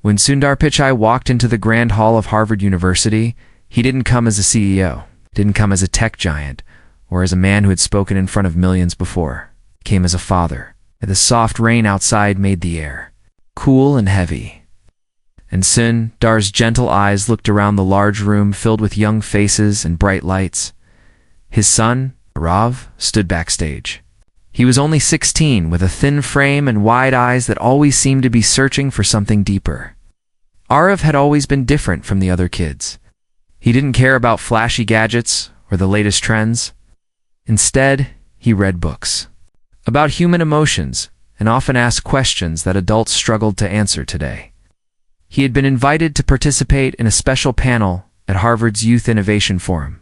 When Sundar Pichai walked into the grand hall of Harvard University, he didn't come as a CEO, didn't come as a tech giant, or as a man who had spoken in front of millions before. He came as a father. The soft rain outside made the air cool and heavy. And Sundar's gentle eyes looked around the large room filled with young faces and bright lights. His son, Arav, stood backstage. He was only 16, with a thin frame and wide eyes that always seemed to be searching for something deeper. Arav had always been different from the other kids. He didn't care about flashy gadgets or the latest trends. Instead, he read books about human emotions and often asked questions that adults struggled to answer today. He had been invited to participate in a special panel at Harvard's Youth Innovation Forum.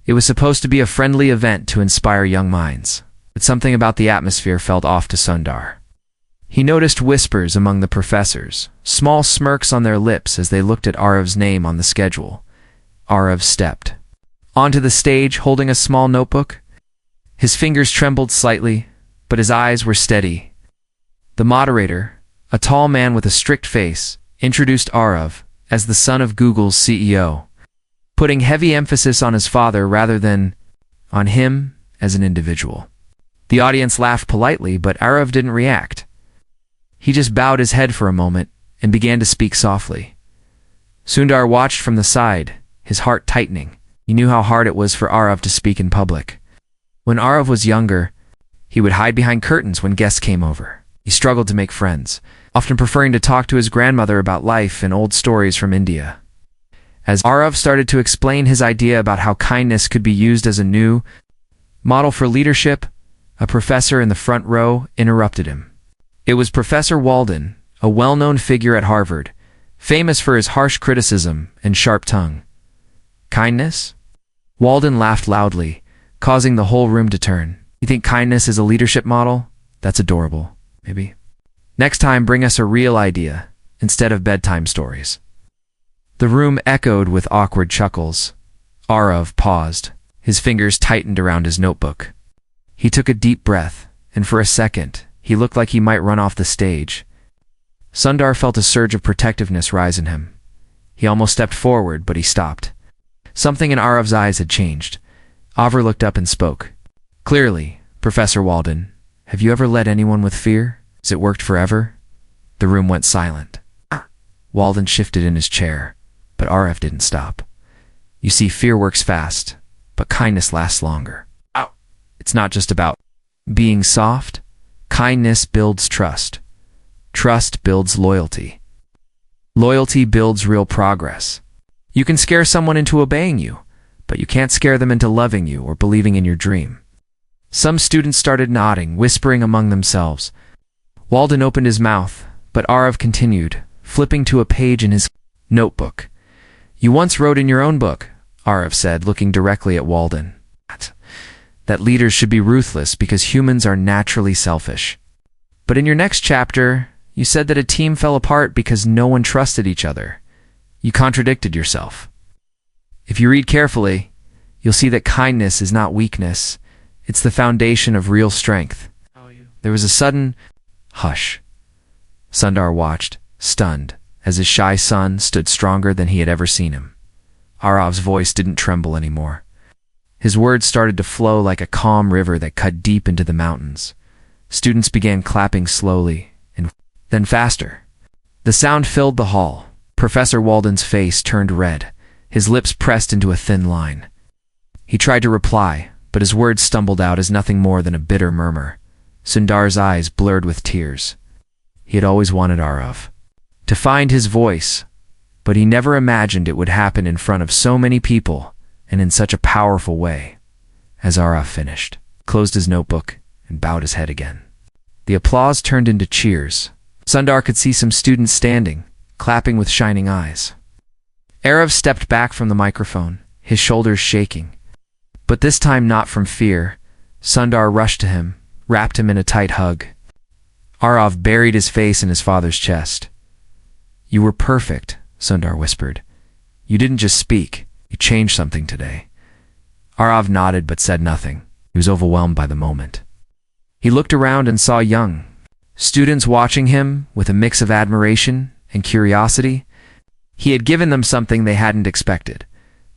It was supposed to be a friendly event to inspire young minds, but something about the atmosphere felt off to Sundar. He noticed whispers among the professors, small smirks on their lips as they looked at Arav's name on the schedule. Arav stepped onto the stage holding a small notebook. His fingers trembled slightly, but his eyes were steady. The moderator, a tall man with a strict face, introduced Arav as the son of Google's CEO, putting heavy emphasis on his father rather than on him as an individual. The audience laughed politely, but Arav didn't react. He just bowed his head for a moment and began to speak softly. Sundar watched from the side, his heart tightening. He knew how hard it was for Arav to speak in public. When Arav was younger, he would hide behind curtains when guests came over. He struggled to make friends, often preferring to talk to his grandmother about life and old stories from India. As Arav started to explain his idea about how kindness could be used as a new model for leadership, a professor in the front row interrupted him. It was Professor Walden, a well-known figure at Harvard, famous for his harsh criticism and sharp tongue. Kindness? Walden laughed loudly, causing the whole room to turn. You think kindness is a leadership model? That's adorable, maybe. Next time, bring us a real idea, instead of bedtime stories. The room echoed with awkward chuckles. Arav paused. His fingers tightened around his notebook. He took a deep breath, and for a second, he looked like he might run off the stage. Sundar felt a surge of protectiveness rise in him. He almost stepped forward, but he stopped. Something in Arav's eyes had changed. Avra looked up and spoke. Clearly, Professor Walden, have you ever led anyone with fear? Has it worked forever? The room went silent. Walden shifted in his chair, but Arav didn't stop. You see, fear works fast, but kindness lasts longer. It's not just about being soft. Kindness builds trust. Trust builds loyalty. Loyalty builds real progress. You can scare someone into obeying you, but you can't scare them into loving you or believing in your dream. Some students started nodding, whispering among themselves. Walden opened his mouth, but Arav continued, flipping to a page in his notebook. You once wrote in your own book, Arav said, looking directly at Walden, that leaders should be ruthless because humans are naturally selfish. But in your next chapter, you said that a team fell apart because no one trusted each other. You contradicted yourself. If you read carefully, you'll see that kindness is not weakness. It's the foundation of real strength. There was a sudden hush. Sundar watched, stunned, as his shy son stood stronger than he had ever seen him. Arav's voice didn't tremble anymore. His words started to flow like a calm river that cut deep into the mountains. Students began clapping slowly, and then faster. The sound filled the hall. Professor Walden's face turned red, his lips pressed into a thin line. He tried to reply, but his words stumbled out as nothing more than a bitter murmur. Sundar's eyes blurred with tears. He had always wanted Arav to find his voice, but he never imagined it would happen in front of so many people and in such a powerful way. As Arav finished, closed his notebook, and bowed his head again. The applause turned into cheers. Sundar could see some students standing, clapping with shining eyes. Arav stepped back from the microphone, his shoulders shaking. But this time not from fear. Sundar rushed to him, wrapped him in a tight hug. Arav buried his face in his father's chest. You were perfect, Sundar whispered. You didn't just speak. You changed something today. Arav nodded but said nothing. He was overwhelmed by the moment. He looked around and saw young students watching him with a mix of admiration and curiosity. He had given them something they hadn't expected,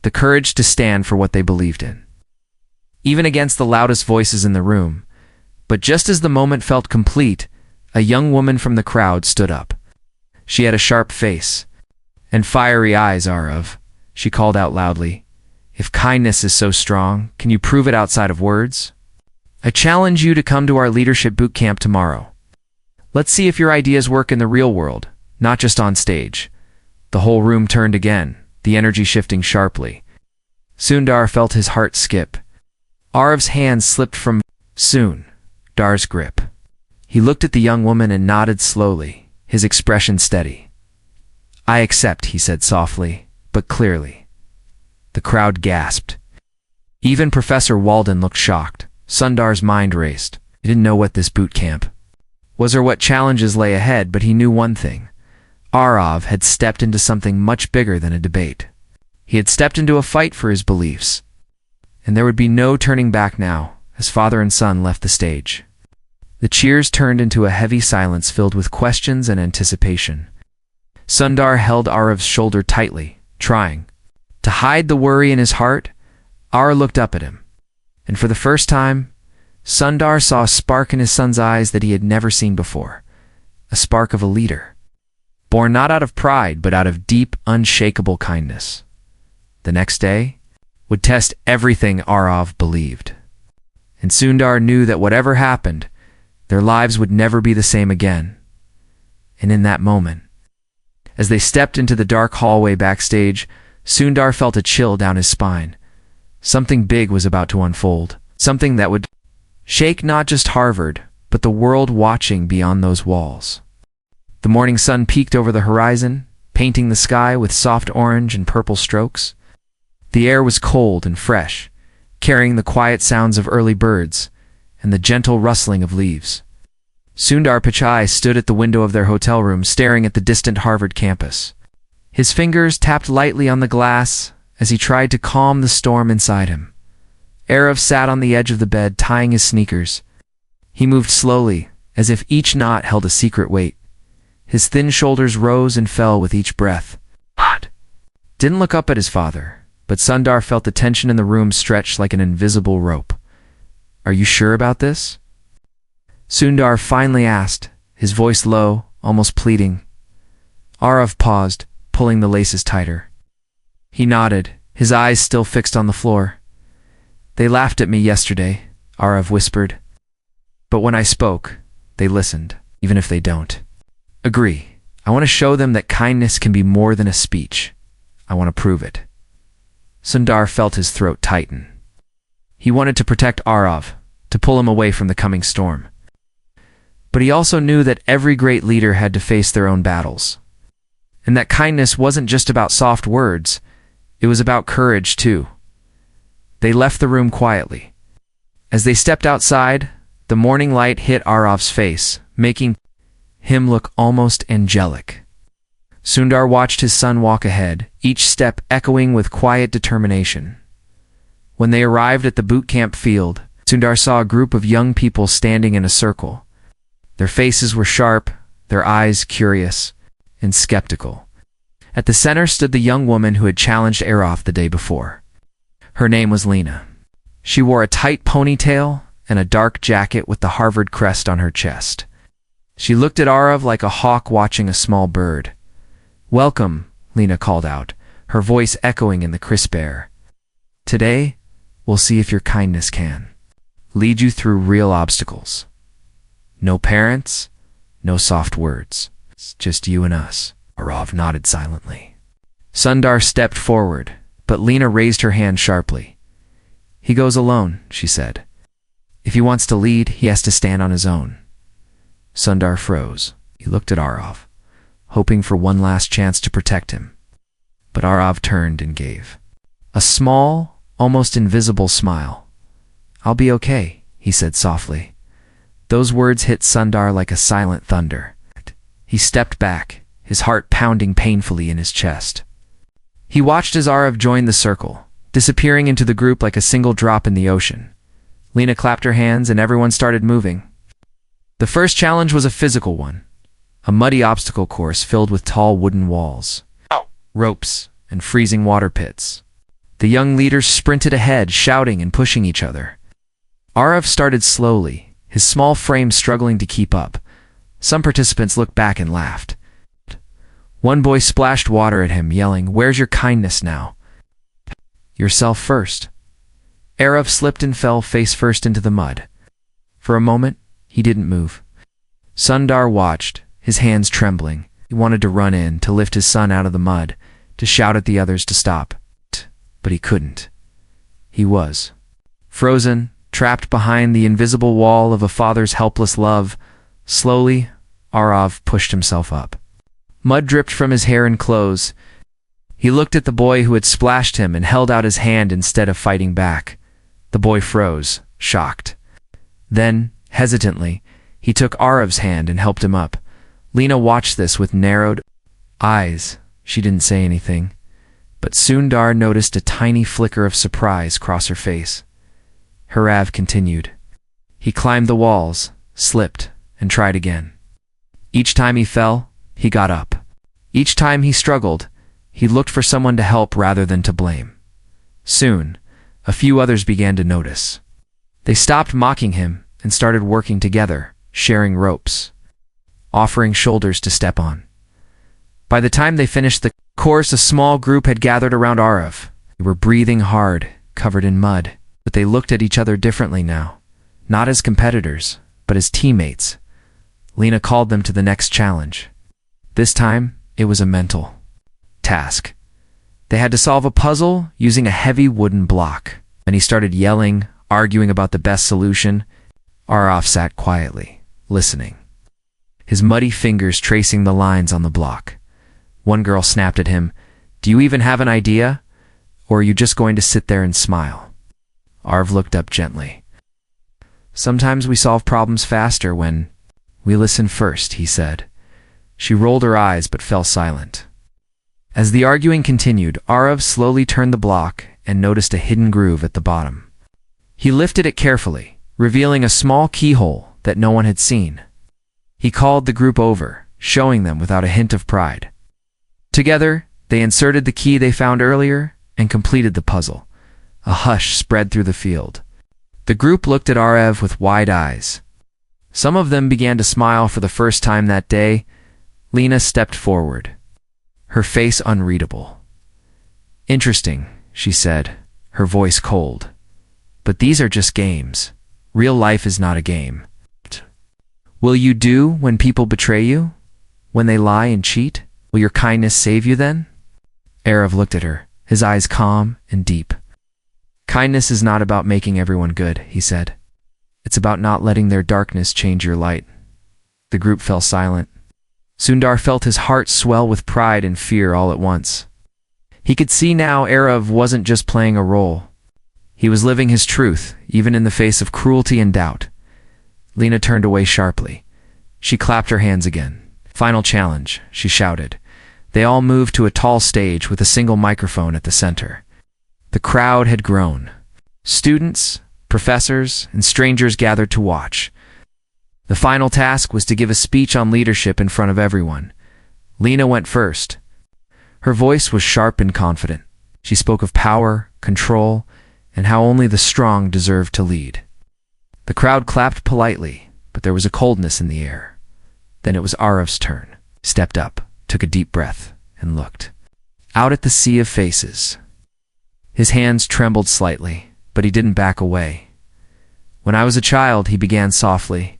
the courage to stand for what they believed in, even against the loudest voices in the room. But just as the moment felt complete, a young woman from the crowd stood up. She had a sharp face and fiery eyes. Arav, she called out loudly, if kindness is so strong, can you prove it outside of words? I challenge you to come to our leadership boot camp tomorrow. Let's see if your ideas work in the real world, not just on stage. The whole room turned again, the energy shifting sharply. Sundar felt his heart skip. Arav's hand slipped from Sundar's grip. He looked at the young woman and nodded slowly, his expression steady. I accept, he said softly, but clearly. The crowd gasped. Even Professor Walden looked shocked. Sundar's mind raced. He didn't know what this boot camp was or what challenges lay ahead, but he knew one thing. Arav had stepped into something much bigger than a debate. He had stepped into a fight for his beliefs. And there would be no turning back now, as father and son left the stage. The cheers turned into a heavy silence filled with questions and anticipation. Sundar held Arav's shoulder tightly, trying to hide the worry in his heart. Arav looked up at him, and for the first time, Sundar saw a spark in his son's eyes that he had never seen before, a spark of a leader, born not out of pride but out of deep, unshakable kindness. The next day would test everything Arav believed, and Sundar knew that whatever happened, their lives would never be the same again. And in that moment, as they stepped into the dark hallway backstage, Sundar felt a chill down his spine. Something big was about to unfold, something that would shake not just Harvard, but the world watching beyond those walls. The morning sun peeked over the horizon, painting the sky with soft orange and purple strokes. The air was cold and fresh, carrying the quiet sounds of early birds and the gentle rustling of leaves. Sundar Pichai stood at the window of their hotel room, staring at the distant Harvard campus. His fingers tapped lightly on the glass as he tried to calm the storm inside him. Arav sat on the edge of the bed, tying his sneakers. He moved slowly, as if each knot held a secret weight. His thin shoulders rose and fell with each breath. Didn't look up at his father, but Sundar felt the tension in the room stretch like an invisible rope. Are you sure about this? Sundar finally asked, his voice low, almost pleading. Arav paused, pulling the laces tighter. He nodded, his eyes still fixed on the floor. They laughed at me yesterday, Arav whispered. But when I spoke, they listened, even if they don't. Agree. I want to show them that kindness can be more than a speech. I want to prove it. Sundar felt his throat tighten. He wanted to protect Arav, to pull him away from the coming storm. But he also knew that every great leader had to face their own battles. And that kindness wasn't just about soft words, it was about courage too. They left the room quietly. As they stepped outside, the morning light hit Arav's face, making him look almost angelic. Sundar watched his son walk ahead, each step echoing with quiet determination. When they arrived at the boot camp field, Sundar saw a group of young people standing in a circle. Their faces were sharp, their eyes curious and skeptical. At the center stood the young woman who had challenged Arav the day before. Her name was Lena. She wore a tight ponytail and a dark jacket with the Harvard crest on her chest. She looked at Arav like a hawk watching a small bird. Welcome, Lena called out, her voice echoing in the crisp air. Today, we'll see if your kindness can lead you through real obstacles. No parents, no soft words. It's just you and us. Arav nodded silently. Sundar stepped forward, but Lena raised her hand sharply. He goes alone, she said. If he wants to lead, he has to stand on his own. Sundar froze. He looked at Arav, hoping for one last chance to protect him. But Arav turned and gave a small, almost invisible smile. I'll be okay, he said softly. Those words hit Sundar like a silent thunder. He stepped back, his heart pounding painfully in his chest. He watched as Arav joined the circle, disappearing into the group like a single drop in the ocean. Lena clapped her hands and everyone started moving. The first challenge was a physical one. a muddy obstacle course filled with tall wooden walls, ropes, and freezing water pits. The young leaders sprinted ahead, shouting and pushing each other. Arav started slowly, his small frame struggling to keep up. Some participants looked back and laughed. One boy splashed water at him, yelling, "Where's your kindness now? Yourself first." Arav slipped and fell face first into the mud. For a moment, he didn't move. Sundar watched, his hands trembling. He wanted to run in, to lift his son out of the mud, to shout at the others to stop. But he couldn't. He was frozen, trapped behind the invisible wall of a father's helpless love. Slowly, Arav pushed himself up. Mud dripped from his hair and clothes. He looked at the boy who had splashed him and held out his hand instead of fighting back. The boy froze, shocked. Then, hesitantly, he took Arav's hand and helped him up. Lena watched this with narrowed eyes. She didn't say anything, but Sundar noticed a tiny flicker of surprise cross her face. Arav continued. He climbed the walls, slipped, and tried again. Each time he fell, he got up. Each time he struggled, he looked for someone to help rather than to blame. Soon, a few others began to notice. They stopped mocking him and started working together, sharing ropes, offering shoulders to step on. By the time they finished the course, a small group had gathered around Arav. They were breathing hard, covered in mud, but they looked at each other differently now, not as competitors, but as teammates. Lena called them to the next challenge. This time, it was a mental task. They had to solve a puzzle using a heavy wooden block. And he started yelling, arguing about the best solution. Arav sat quietly, listening, his muddy fingers tracing the lines on the block. One girl snapped at him, "Do you even have an idea? Or are you just going to sit there and smile?" Arav looked up gently. "Sometimes we solve problems faster when we listen first," he said. She rolled her eyes but fell silent. As the arguing continued, Arav slowly turned the block and noticed a hidden groove at the bottom. He lifted it carefully, revealing a small keyhole that no one had seen. He called the group over, showing them without a hint of pride. Together, they inserted the key they found earlier and completed the puzzle. A hush spread through the field. The group looked at Arav with wide eyes. Some of them began to smile for the first time that day. Lena stepped forward, her face unreadable. "Interesting," she said, her voice cold. "But these are just games. Real life is not a game. Will you do when people betray you? When they lie and cheat? Will your kindness save you then?" Arav looked at her, his eyes calm and deep. "Kindness is not about making everyone good," he said. "It's about not letting their darkness change your light." The group fell silent. Sundar felt his heart swell with pride and fear all at once. He could see now Arav wasn't just playing a role. He was living his truth, even in the face of cruelty and doubt. Lena turned away sharply. She clapped her hands again. "Final challenge," she shouted. They all moved to a tall stage with a single microphone at the center. The crowd had grown. Students, professors, and strangers gathered to watch. The final task was to give a speech on leadership in front of everyone. Lena went first. Her voice was sharp and confident. She spoke of power, control, and how only the strong deserved to lead. The crowd clapped politely, but there was a coldness in the air. Then it was Arav's turn. He stepped up, took a deep breath, and looked out at the sea of faces. His hands trembled slightly, but he didn't back away. "When I was a child," he began softly,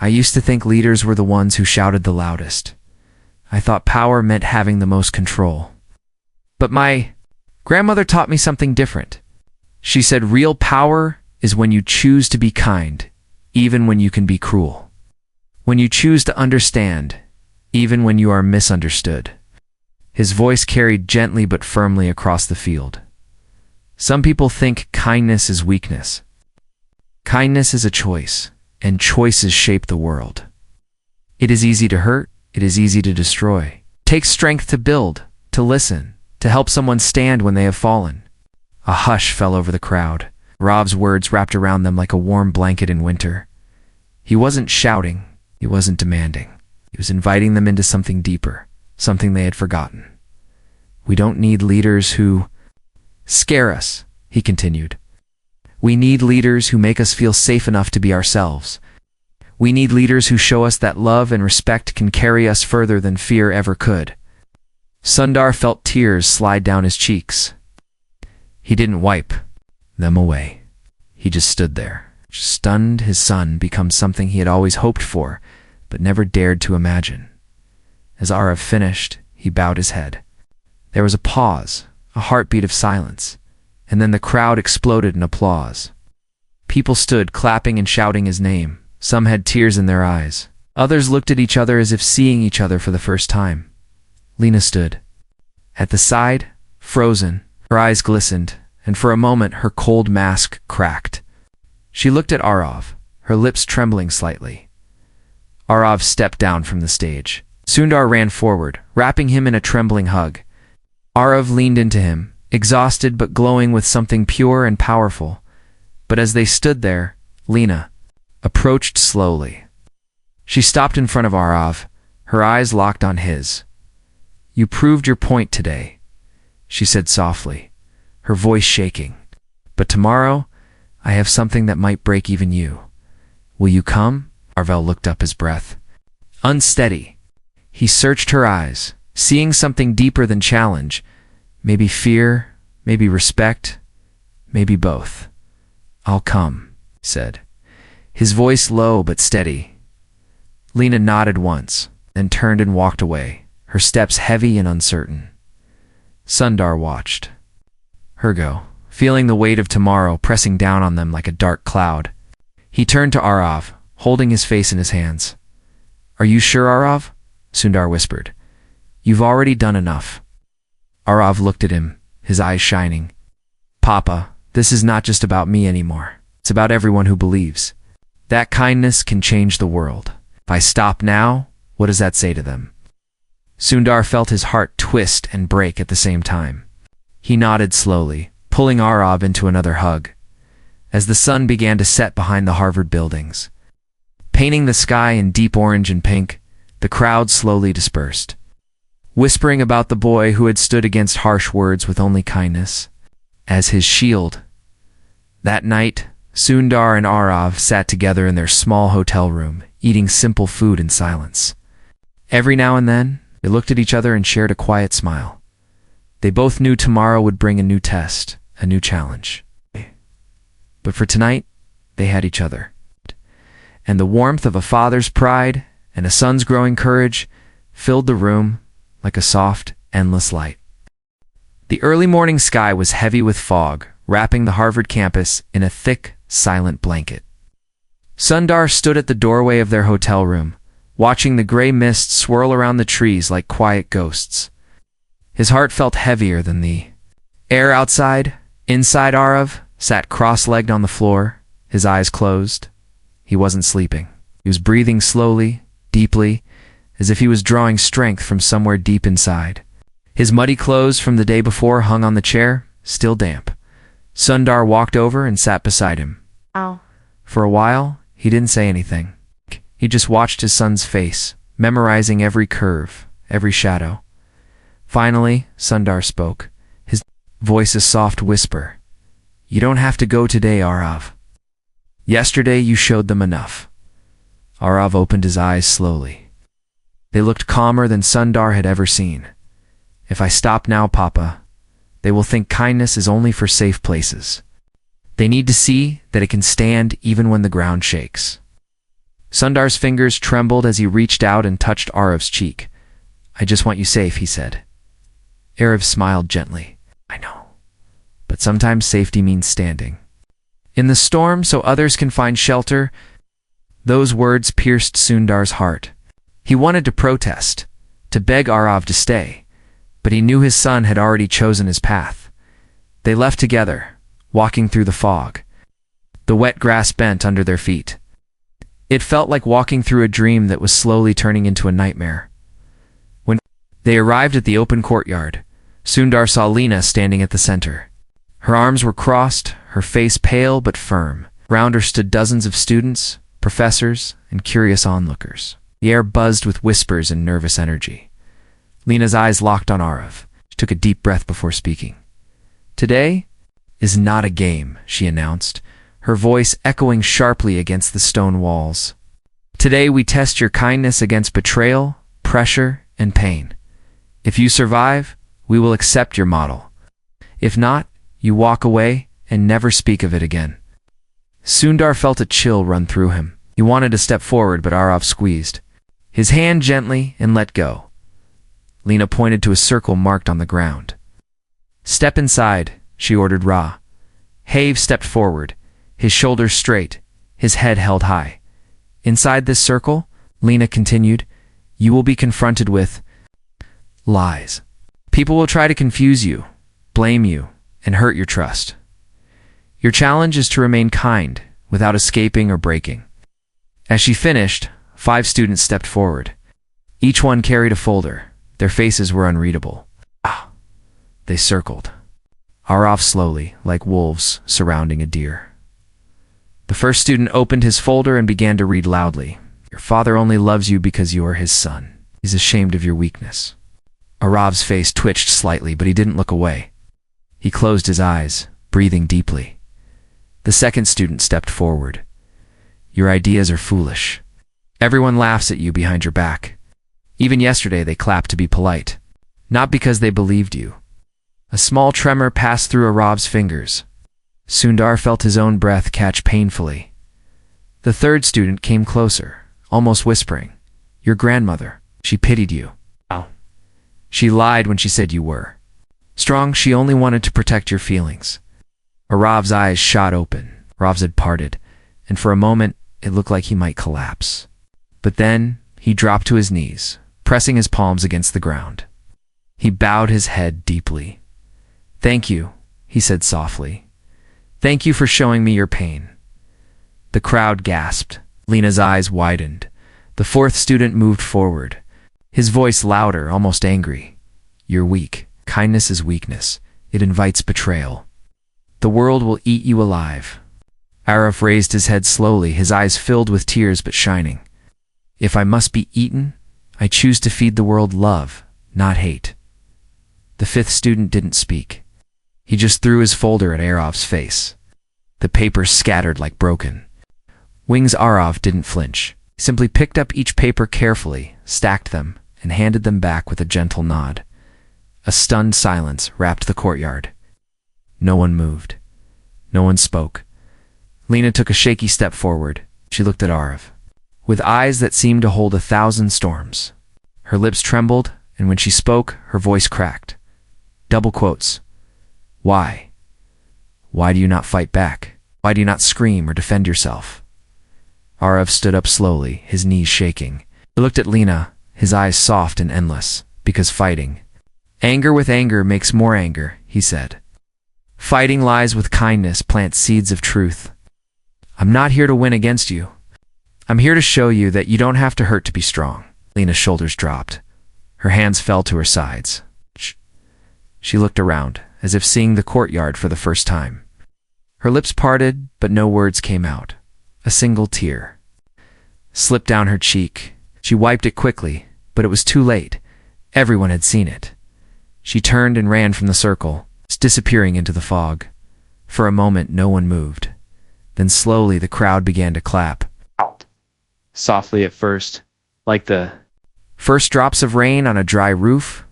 "I used to think leaders were the ones who shouted the loudest. I thought power meant having the most control. But my grandmother taught me something different. She said real power is when you choose to be kind, even when you can be cruel. When you choose to understand, even when you are misunderstood." His voice carried gently but firmly across the field. "Some people think kindness is weakness. Kindness is a choice, and choices shape the world. It is easy to hurt, it is easy to destroy. It takes strength to build, to listen, to help someone stand when they have fallen." A hush fell over the crowd. Arav's words wrapped around them like a warm blanket in winter. He wasn't shouting, he wasn't demanding. He was inviting them into something deeper, something they had forgotten. We don't need leaders who scare us, he continued. We need leaders who make us feel safe enough to be ourselves. We need leaders who show us that love and respect can carry us further than fear ever could. Sundar felt tears slide down his cheeks. He didn't wipe them away. He just stood there, stunned. His son become something he had always hoped for, but never dared to imagine. As Arav finished, he bowed his head. There was a pause, a heartbeat of silence, and then the crowd exploded in applause. People stood clapping and shouting his name. Some had tears in their eyes. Others looked at each other as if seeing each other for the first time. Lena stood at the side, frozen. Her eyes glistened, and for a moment her cold mask cracked. She looked at Arav, her lips trembling slightly. Arav stepped down from the stage. Sundar ran forward, wrapping him in a trembling hug. Arav leaned into him, exhausted but glowing with something pure and powerful. But as they stood there, Lena approached slowly. She stopped in front of Arav, her eyes locked on his. "You proved your point today," she said softly, her voice shaking. "But tomorrow, I have something that might break even you. Will you come?" Arvel looked up, his breath unsteady. He searched her eyes, seeing something deeper than challenge. Maybe fear, maybe respect, maybe both. "I'll come," he said, his voice low but steady. Lena nodded once, then turned and walked away, her steps heavy and uncertain. Sundar watched her go, feeling the weight of tomorrow pressing down on them like a dark cloud. He turned to Arav, holding his face in his hands. "Are you sure, Arav?" Sundar whispered. "You've already done enough." Arav looked at him, his eyes shining. "Papa, this is not just about me anymore. It's about everyone who believes. That kindness can change the world. If I stop now, what does that say to them?" Sundar felt his heart twist and break at the same time. He nodded slowly, pulling Arav into another hug. As the sun began to set behind the Harvard buildings, painting the sky in deep orange and pink, the crowd slowly dispersed, whispering about the boy who had stood against harsh words with only kindness as his shield. That night, Sundar and Arav sat together in their small hotel room, eating simple food in silence. Every now and then, they looked at each other and shared a quiet smile. They both knew tomorrow would bring a new test, a new challenge. But for tonight, they had each other. And the warmth of a father's pride and a son's growing courage filled the room like a soft, endless light. The early morning sky was heavy with fog, wrapping the Harvard campus in a thick, silent blanket. Sundar stood at the doorway of their hotel room, watching the gray mist swirl around the trees like quiet ghosts. His heart felt heavier than the air outside. Inside, Arav sat cross-legged on the floor, his eyes closed. He wasn't sleeping. He was breathing slowly, deeply, as if he was drawing strength from somewhere deep inside. His muddy clothes from the day before hung on the chair, still damp. Sundar walked over and sat beside him. Ow. For a while, he didn't say anything. He just watched his son's face, memorizing every curve, every shadow. Finally, Sundar spoke, his voice a soft whisper. "You don't have to go today, Arav. Yesterday you showed them enough." Arav opened his eyes slowly. They looked calmer than Sundar had ever seen. "If I stop now, Papa, they will think kindness is only for safe places. They need to see that it can stand even when the ground shakes." Sundar's fingers trembled as he reached out and touched Arav's cheek. "I just want you safe," he said. Arav smiled gently. "I know. But sometimes safety means standing in the storm so others can find shelter." Those words pierced Sundar's heart. He wanted to protest, to beg Arav to stay, but he knew his son had already chosen his path. They left together, walking through the fog. The wet grass bent under their feet. It felt like walking through a dream that was slowly turning into a nightmare. When they arrived at the open courtyard, Sundar saw Lena standing at the center. Her arms were crossed, her face pale but firm. Around her stood dozens of students, professors, and curious onlookers. The air buzzed with whispers and nervous energy. Lena's eyes locked on Arav. She took a deep breath before speaking. "Today is not a game," she announced, her voice echoing sharply against the stone walls. "Today we test your kindness against betrayal, pressure, and pain. If you survive, we will accept your model. If not, you walk away and never speak of it again." Sundar felt a chill run through him. He wanted to step forward, but Arav squeezed his hand gently and let go. Lena pointed to a circle marked on the ground. "Step inside," she ordered Ra. Have stepped forward, his shoulders straight, his head held high. "Inside this circle," Lena continued, "you will be confronted with lies. People will try to confuse you, blame you, and hurt your trust. Your challenge is to remain kind without escaping or breaking." As she finished, 5 students stepped forward. Each one carried a folder. Their faces were unreadable. They circled. Arav slowly, like wolves surrounding a deer. The first student opened his folder and began to read loudly. "Your father only loves you because you are his son. He's ashamed of your weakness." Arav's face twitched slightly, but he didn't look away. He closed his eyes, breathing deeply. The second student stepped forward. "Your ideas are foolish. Everyone laughs at you behind your back. Even yesterday they clapped to be polite, not because they believed you." A small tremor passed through Arav's fingers. Sundar felt his own breath catch painfully. The third student came closer, almost whispering, "Your grandmother, she pitied you. She lied when she said you were strong. She only wanted to protect your feelings." Arav's eyes shot open. Arav's had parted, and for a moment it looked like he might collapse. But then he dropped to his knees, pressing his palms against the ground. He bowed his head deeply. "Thank you," he said softly. "Thank you for showing me your pain." The crowd gasped. Lena's eyes widened. The fourth student moved forward, his voice louder, almost angry. "You're weak. Kindness is weakness. It invites betrayal. The world will eat you alive." Arav raised his head slowly, his eyes filled with tears but shining. "If I must be eaten, I choose to feed the world love, not hate." The fifth student didn't speak. He just threw his folder at Arav's face. The papers scattered like broken wings. Arav didn't flinch. He simply picked up each paper carefully, stacked them, and handed them back with a gentle nod. A stunned silence wrapped the courtyard. No one moved. No one spoke. Lena took a shaky step forward. She looked at Arav, with eyes that seemed to hold 1,000 storms. Her lips trembled, and when she spoke, her voice cracked. Double quotes. "Why? Why do you not fight back? Why do you not scream or defend yourself?" Arav stood up slowly, his knees shaking. He looked at Lena, his eyes soft and endless. "Because fighting. Anger with anger makes more anger," he said. "Fighting lies with kindness plants seeds of truth. I'm not here to win against you. I'm here to show you that you don't have to hurt to be strong." Lena's shoulders dropped. Her hands fell to her sides. She looked around, as if seeing the courtyard for the first time. Her lips parted, but no words came out. A single tear slipped down her cheek. She wiped it quickly, but it was too late. Everyone had seen it. She turned and ran from the circle, disappearing into the fog. For a moment, no one moved. Then slowly the crowd began to clap. Softly at first, like the first drops of rain on a dry roof,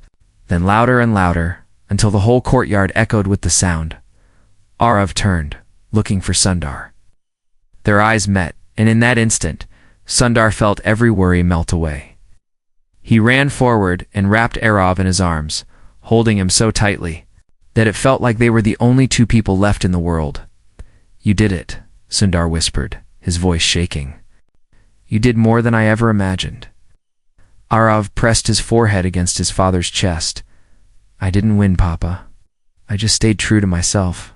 then louder and louder, until the whole courtyard echoed with the sound. Arav turned, looking for Sundar. Their eyes met, and in that instant, Sundar felt every worry melt away. He ran forward and wrapped Arav in his arms, holding him so tightly that it felt like they were the only two people left in the world. "You did it," Sundar whispered, his voice shaking. "You did more than I ever imagined." Arav pressed his forehead against his father's chest. "I didn't win, Papa. I just stayed true to myself."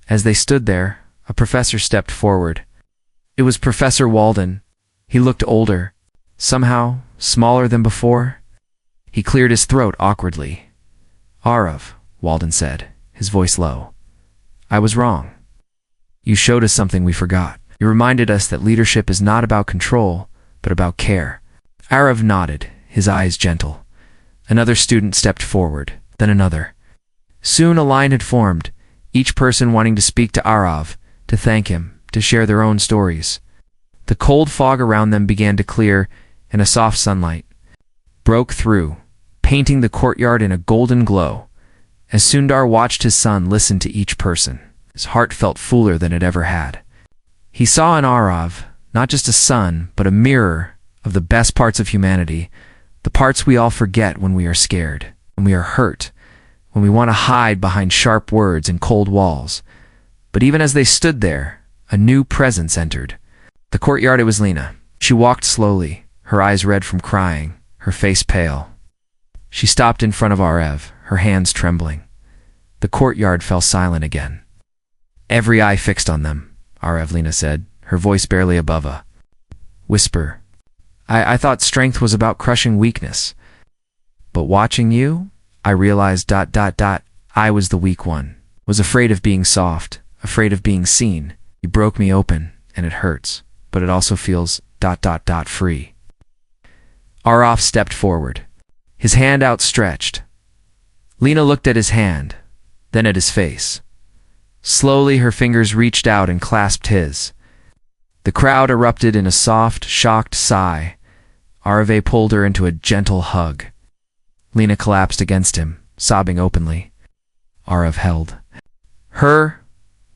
As they stood there, a professor stepped forward. It was Professor Walden. He looked older, somehow smaller than before. He cleared his throat awkwardly. "Arav," Walden said, his voice low. "I was wrong. You showed us something we forgot. You reminded us that leadership is not about control, but about care." Arav nodded, his eyes gentle. Another student stepped forward, then another. Soon a line had formed, each person wanting to speak to Arav, to thank him, to share their own stories. The cold fog around them began to clear, and a soft sunlight broke through, painting the courtyard in a golden glow. As Sundar watched his son listen to each person, his heart felt fuller than it ever had. He saw in Arav not just a son, but a mirror of the best parts of humanity, the parts we all forget when we are scared, when we are hurt, when we want to hide behind sharp words and cold walls. But even as they stood there, a new presence entered. The courtyard, it was Lena. She walked slowly, her eyes red from crying, her face pale. She stopped in front of Arav, her hands trembling. The courtyard fell silent again. Every eye fixed on them, Arav, Lena said, her voice barely above a whisper. I thought strength was about crushing weakness. But watching you, I realized ... I was the weak one. Was afraid of being soft, afraid of being seen. You broke me open, and it hurts, but it also feels ... free. Arav stepped forward, his hand outstretched. Lena looked at his hand, then at his face. Slowly her fingers reached out and clasped his. The crowd erupted in a soft, shocked sigh. Arav pulled her into a gentle hug. Lena collapsed against him, sobbing openly. Arav held her,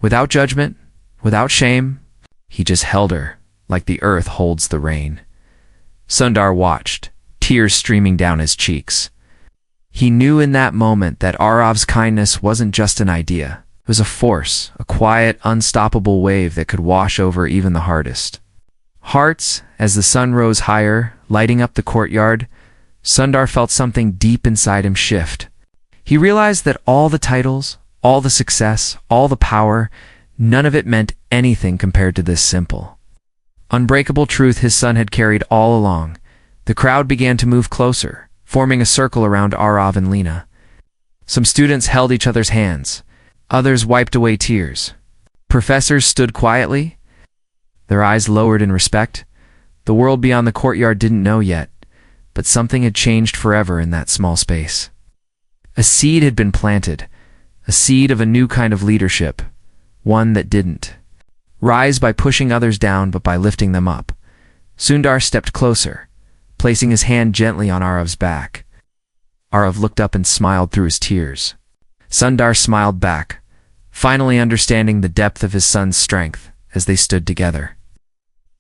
without judgment, without shame. He just held her, like the earth holds the rain. Sundar watched, tears streaming down his cheeks. He knew in that moment that Arav's kindness wasn't just an idea. It was a force, a quiet, unstoppable wave that could wash over even the hardest hearts. As the sun rose higher, lighting up the courtyard, Sundar felt something deep inside him shift. He realized that all the titles, all the success, all the power, none of it meant anything compared to this simple, unbreakable truth his son had carried all along. The crowd began to move closer, forming a circle around Arav and Lena. Some students held each other's hands. Others wiped away tears. Professors stood quietly, their eyes lowered in respect. The world beyond the courtyard didn't know yet, but something had changed forever in that small space. A seed had been planted, a seed of a new kind of leadership, one that didn't rise by pushing others down but by lifting them up. Sundar stepped closer, placing his hand gently on Arav's back. Arav looked up and smiled through his tears. Sundar smiled back, finally understanding the depth of his son's strength as they stood together.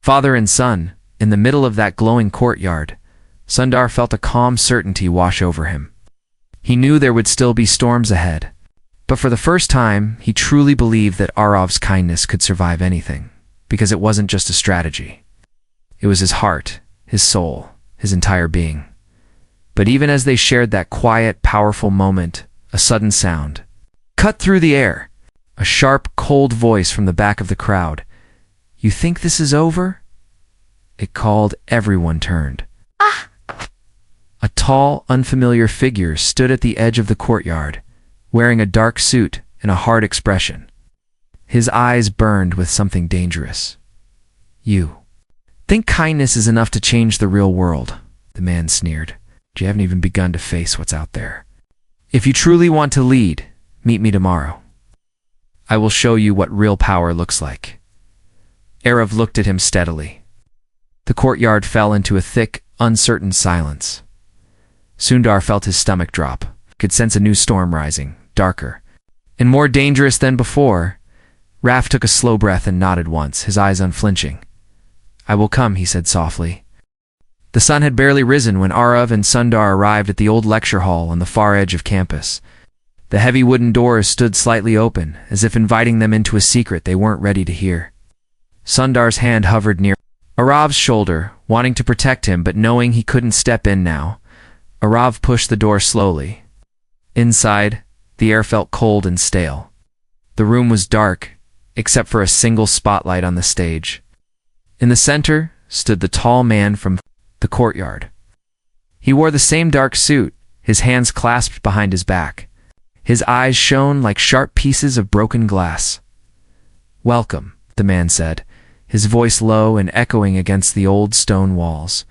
Father and son, in the middle of that glowing courtyard, Sundar felt a calm certainty wash over him. He knew there would still be storms ahead, but for the first time, he truly believed that Arav's kindness could survive anything, because it wasn't just a strategy. It was his heart, his soul, his entire being. But even as they shared that quiet, powerful moment, a sudden sound cut through the air. A sharp, cold voice from the back of the crowd. "You think this is over?" It called. Everyone turned. A tall, unfamiliar figure stood at the edge of the courtyard, wearing a dark suit and a hard expression. His eyes burned with something dangerous. "You think kindness is enough to change the real world?" the man sneered. "You haven't even begun to face what's out there. If you truly want to lead, meet me tomorrow. I will show you what real power looks like." Arav looked at him steadily. The courtyard fell into a thick, uncertain silence. Sundar felt his stomach drop, could sense a new storm rising, darker and more dangerous than before. Raf took a slow breath and nodded once, his eyes unflinching. "I will come," he said softly. The sun had barely risen when Arav and Sundar arrived at the old lecture hall on the far edge of campus. The heavy wooden doors stood slightly open, as if inviting them into a secret they weren't ready to hear. Sundar's hand hovered near Arav's shoulder, wanting to protect him but knowing he couldn't step in now. Arav pushed the door slowly. Inside, the air felt cold and stale. The room was dark, except for a single spotlight on the stage. In the center stood the tall man from the courtyard. He wore the same dark suit, his hands clasped behind his back. His eyes shone like sharp pieces of broken glass. "Welcome," the man said, his voice low and echoing against the old stone walls.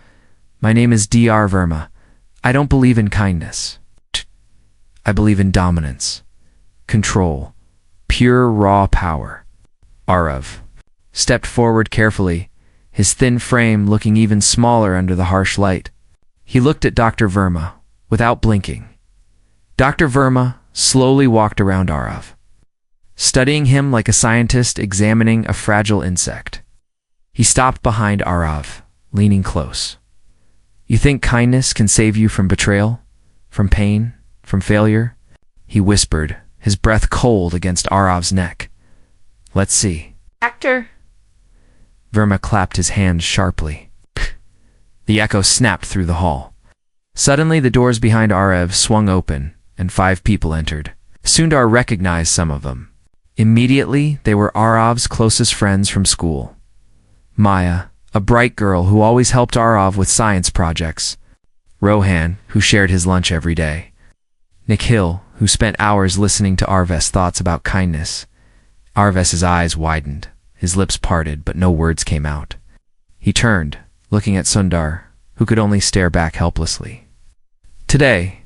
My name is Dr. Verma. I don't believe in kindness. I believe in dominance, control, pure raw power. Arav stepped forward carefully, his thin frame looking even smaller under the harsh light. He looked at Dr. Verma without blinking. Dr. Verma slowly walked around Arav, studying him like a scientist examining a fragile insect. He stopped behind Arav, leaning close. You think kindness can save you from betrayal, from pain, from failure? He whispered, his breath cold against Arav's neck. Let's see. Actor. Verma clapped his hands sharply. The echo snapped through the hall. Suddenly the doors behind Arav swung open, and 5 people entered. Sundar recognized some of them. Immediately, they were Arav's closest friends from school. Maya, a bright girl who always helped Arav with science projects. Rohan, who shared his lunch every day. Nikhil, who spent hours listening to Arves's thoughts about kindness. Arves's eyes widened, his lips parted, but no words came out. He turned, looking at Sundar, who could only stare back helplessly. Today,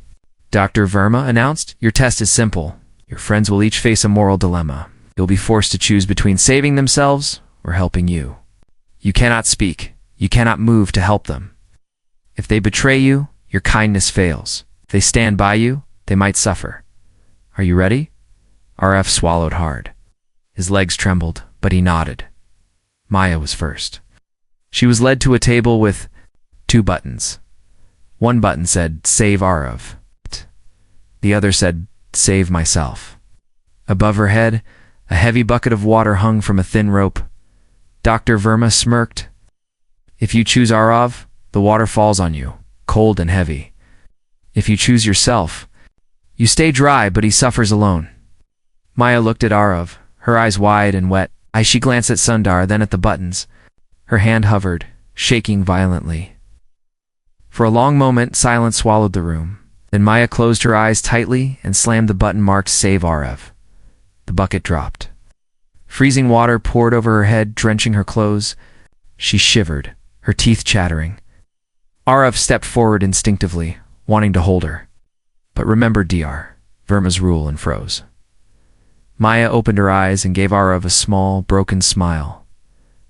Dr. Verma announced, your test is simple. Your friends will each face a moral dilemma. You'll be forced to choose between saving themselves or helping you. You cannot speak. You cannot move to help them. If they betray you, your kindness fails. If they stand by you, they might suffer. Are you ready? RF swallowed hard. His legs trembled, but he nodded. Maya was first. She was led to a table with 2 buttons. One button said, Save Arav. The other said, Save myself. Above her head, a heavy bucket of water hung from a thin rope. Dr. Verma smirked. If you choose Arav, the water falls on you, cold and heavy. If you choose yourself, you stay dry, but he suffers alone. Maya looked at Arav, her eyes wide and wet. She glanced at Sundar, then at the buttons. Her hand hovered, shaking violently. For a long moment, silence swallowed the room. Then Maya closed her eyes tightly and slammed the button marked Save Arav. The bucket dropped. Freezing water poured over her head, drenching her clothes. She shivered, her teeth chattering. Arav stepped forward instinctively, wanting to hold her, but remembered Dr. Verma's rule and froze. Maya opened her eyes and gave Arav a small, broken smile.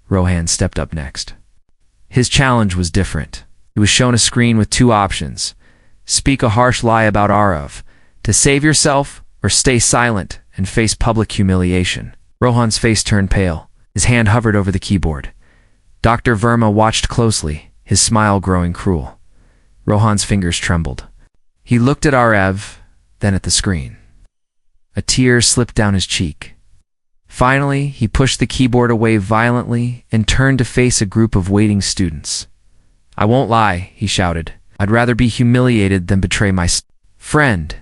Rohan stepped up next. His challenge was different. He was shown a screen with 2 options. Speak a harsh lie about Arav, to save yourself, or stay silent and face public humiliation. Rohan's face turned pale. His hand hovered over the keyboard. Dr. Verma watched closely, his smile growing cruel. Rohan's fingers trembled. He looked at Arav, then at the screen. A tear slipped down his cheek. Finally, he pushed the keyboard away violently and turned to face a group of waiting students. I won't lie, he shouted. I'd rather be humiliated than betray my friend.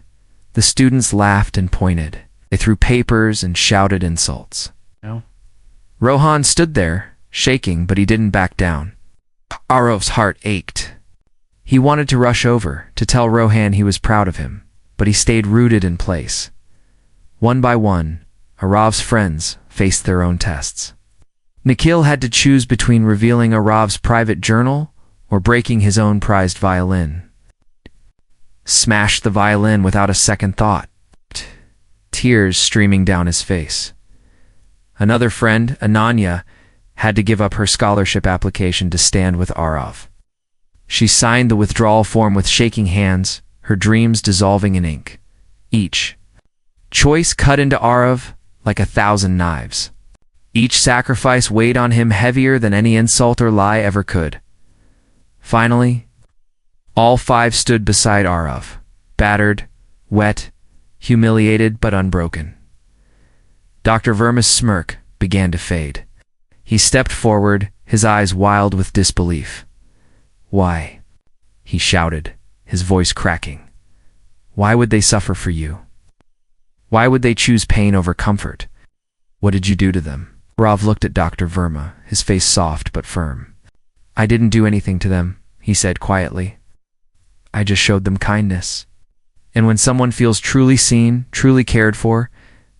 The students laughed and pointed. They threw papers and shouted insults. No. Rohan stood there, shaking, but he didn't back down. Arav's heart ached. He wanted to rush over, to tell Rohan he was proud of him, but he stayed rooted in place. One by one, Arav's friends faced their own tests. Nikhil had to choose between revealing Arav's private journal or breaking his own prized violin. Smashed the violin without a second thought. Tears streaming down his face. Another friend, Ananya, had to give up her scholarship application to stand with Arav. She signed the withdrawal form with shaking hands, her dreams dissolving in ink. Each choice cut into Arav like 1,000 knives. Each sacrifice weighed on him heavier than any insult or lie ever could. Finally, all 5 stood beside Arav, battered, wet, humiliated but unbroken. Dr. Verma's smirk began to fade. He stepped forward, his eyes wild with disbelief. Why? He shouted, his voice cracking. Why would they suffer for you? Why would they choose pain over comfort? What did you do to them? Arav looked at Dr. Verma, his face soft but firm. I didn't do anything to them, he said quietly. I just showed them kindness. And when someone feels truly seen, truly cared for,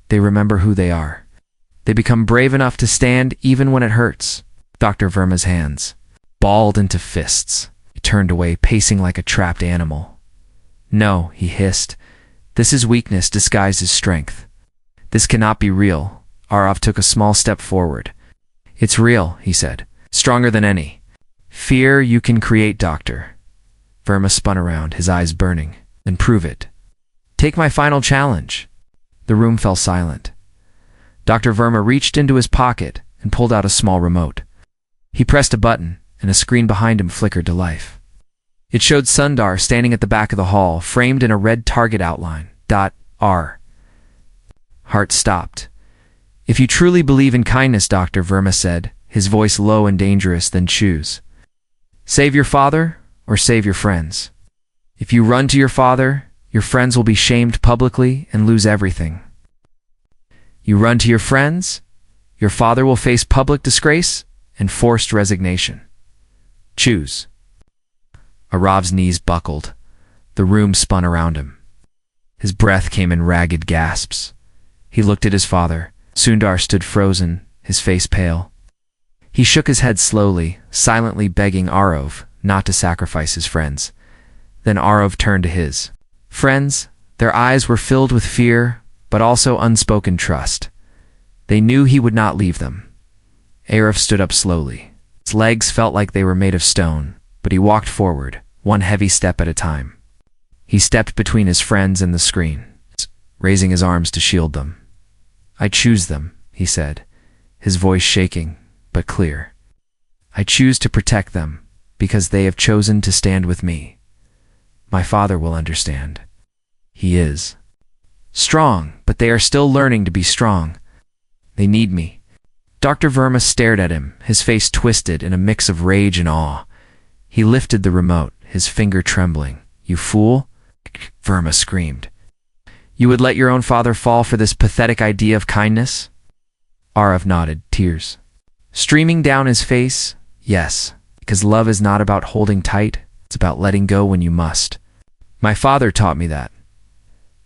they remember who they are. They become brave enough to stand even when it hurts. Dr. Verma's hands balled into fists. He turned away, pacing like a trapped animal. "No," he hissed. "This is weakness disguised as strength. This cannot be real." Arav took a small step forward. "It's real," he said. "Stronger than any fear you can create, Doctor." Verma spun around, his eyes burning. "Then prove it. Take my final challenge." The room fell silent. Dr. Verma reached into his pocket and pulled out a small remote. He pressed a button, and a screen behind him flickered to life. It showed Sundar standing at the back of the hall, framed in a red target outline. R. Heart stopped. "If you truly believe in kindness," Dr. Verma said, his voice low and dangerous, "then choose. Save your father or save your friends. If you run to your father, your friends will be shamed publicly and lose everything. You run to your friends, your father will face public disgrace and forced resignation. Choose." Arav's knees buckled. The room spun around him. His breath came in ragged gasps. He looked at his father. Sundar stood frozen, his face pale. He shook his head slowly, silently begging Arav not to sacrifice his friends. Then Arav turned to his friends. Their eyes were filled with fear, but also unspoken trust. They knew he would not leave them. Arav stood up slowly. His legs felt like they were made of stone, but he walked forward, one heavy step at a time. He stepped between his friends and the screen, raising his arms to shield them. "I choose them," he said, his voice shaking, but clear. "I choose to protect them, because they have chosen to stand with me. My father will understand. He is strong, but they are still learning to be strong. They need me." Dr. Verma stared at him, his face twisted in a mix of rage and awe. He lifted the remote, his finger trembling. "You fool!" Verma screamed. "You would let your own father fall for this pathetic idea of kindness?" Arav nodded, tears streaming down his face. "Yes, because love is not about holding tight, it's about letting go when you must. My father taught me that."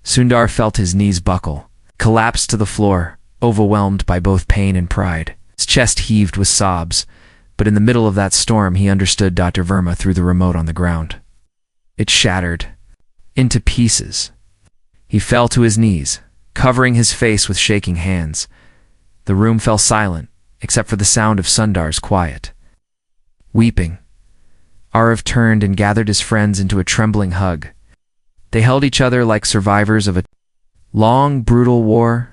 Sundar felt his knees buckle, collapsed to the floor, overwhelmed by both pain and pride. His chest heaved with sobs, but in the middle of that storm he understood Dr. Verma threw the remote on the ground. It shattered into pieces. He fell to his knees, covering his face with shaking hands. The room fell silent, except for the sound of Sundar's quiet weeping. Arav turned and gathered his friends into a trembling hug. They held each other like survivors of a long, brutal war.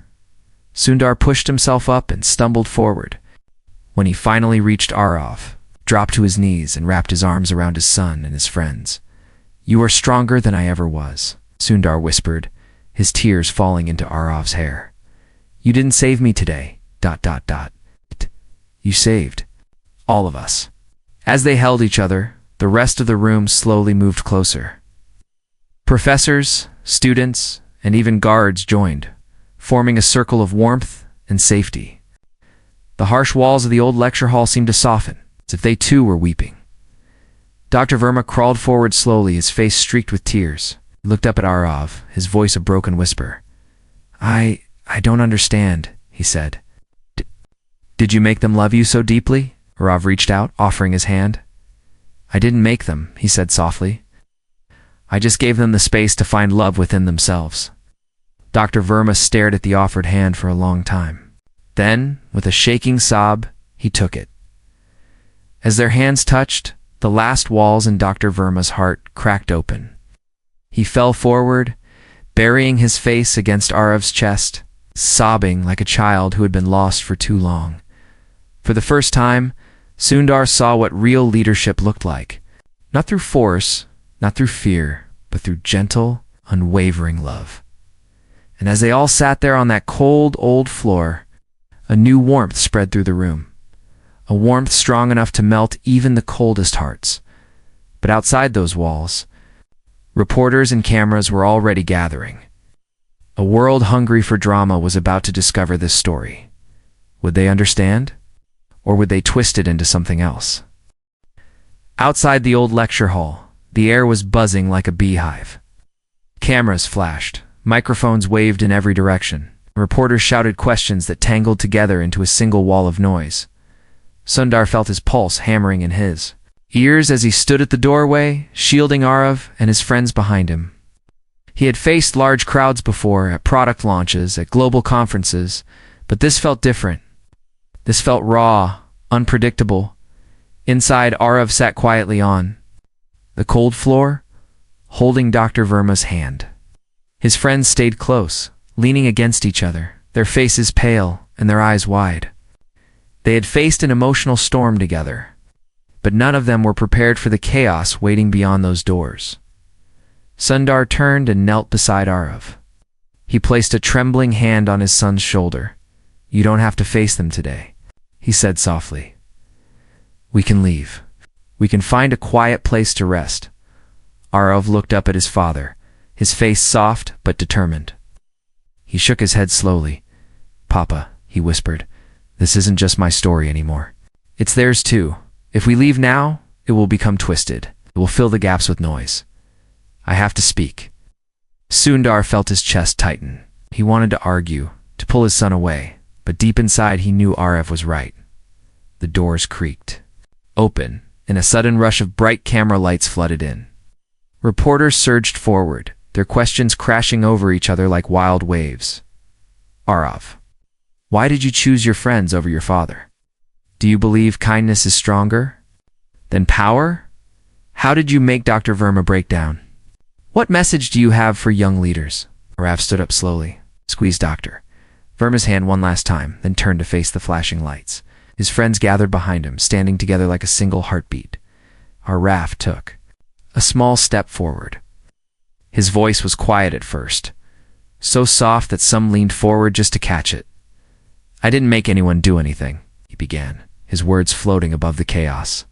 Sundar pushed himself up and stumbled forward. When he finally reached Arav, dropped to his knees and wrapped his arms around his son and his friends. "You are stronger than I ever was," Sundar whispered, his tears falling into Arav's hair. "You didn't save me today. ... You saved all of us." As they held each other, the rest of the room slowly moved closer. Professors, students, and even guards joined, forming a circle of warmth and safety. The harsh walls of the old lecture hall seemed to soften, as if they too were weeping. Dr. Verma crawled forward slowly, his face streaked with tears. He looked up at Arav, his voice a broken whisper. I don't understand," he said. Did you make them love you so deeply?" Arav reached out, offering his hand. "I didn't make them," he said softly. "I just gave them the space to find love within themselves." Dr. Verma stared at the offered hand for a long time. Then, with a shaking sob, he took it. As their hands touched, the last walls in Dr. Verma's heart cracked open. He fell forward, burying his face against Arav's chest, sobbing like a child who had been lost for too long. For the first time, Sundar saw what real leadership looked like. Not through force, not through fear, but through gentle, unwavering love. And as they all sat there on that cold, old floor, a new warmth spread through the room. A warmth strong enough to melt even the coldest hearts. But outside those walls, reporters and cameras were already gathering. A world hungry for drama was about to discover this story. Would they understand? Or would they twist it into something else? Outside the old lecture hall, the air was buzzing like a beehive. Cameras flashed, microphones waved in every direction. Reporters shouted questions that tangled together into a single wall of noise. Sundar felt his pulse hammering in his. ears as he stood at the doorway, shielding Arav and his friends behind him. He had faced large crowds before, at product launches, at global conferences, but this felt different. This felt raw, unpredictable. Inside, Arav sat quietly on the cold floor, holding Dr. Verma's hand. His friends stayed close, leaning against each other, their faces pale and their eyes wide. They had faced an emotional storm together, but none of them were prepared for the chaos waiting beyond those doors. Sundar turned and knelt beside Arav. He placed a trembling hand on his son's shoulder. "You don't have to face them today," he said softly. "We can leave. We can find a quiet place to rest." Arav looked up at his father, his face soft but determined. He shook his head slowly. "Papa," he whispered, "this isn't just my story anymore. It's theirs too. If we leave now, it will become twisted. It will fill the gaps with noise. I have to speak." Sundar felt his chest tighten. He wanted to argue, to pull his son away, but deep inside he knew Arav was right. The doors creaked open, and a sudden rush of bright camera lights flooded in. Reporters surged forward, their questions crashing over each other like wild waves. "Arav, why did you choose your friends over your father? Do you believe kindness is stronger than power? How did you make Dr. Verma break down? What message do you have for young leaders?" Arav stood up slowly, squeezed Dr. Verma's hand one last time, then turned to face the flashing lights. His friends gathered behind him, standing together like a single heartbeat. Arav took a small step forward. His voice was quiet at first, so soft that some leaned forward just to catch it. "I didn't make anyone do anything," he began, his words floating above the chaos.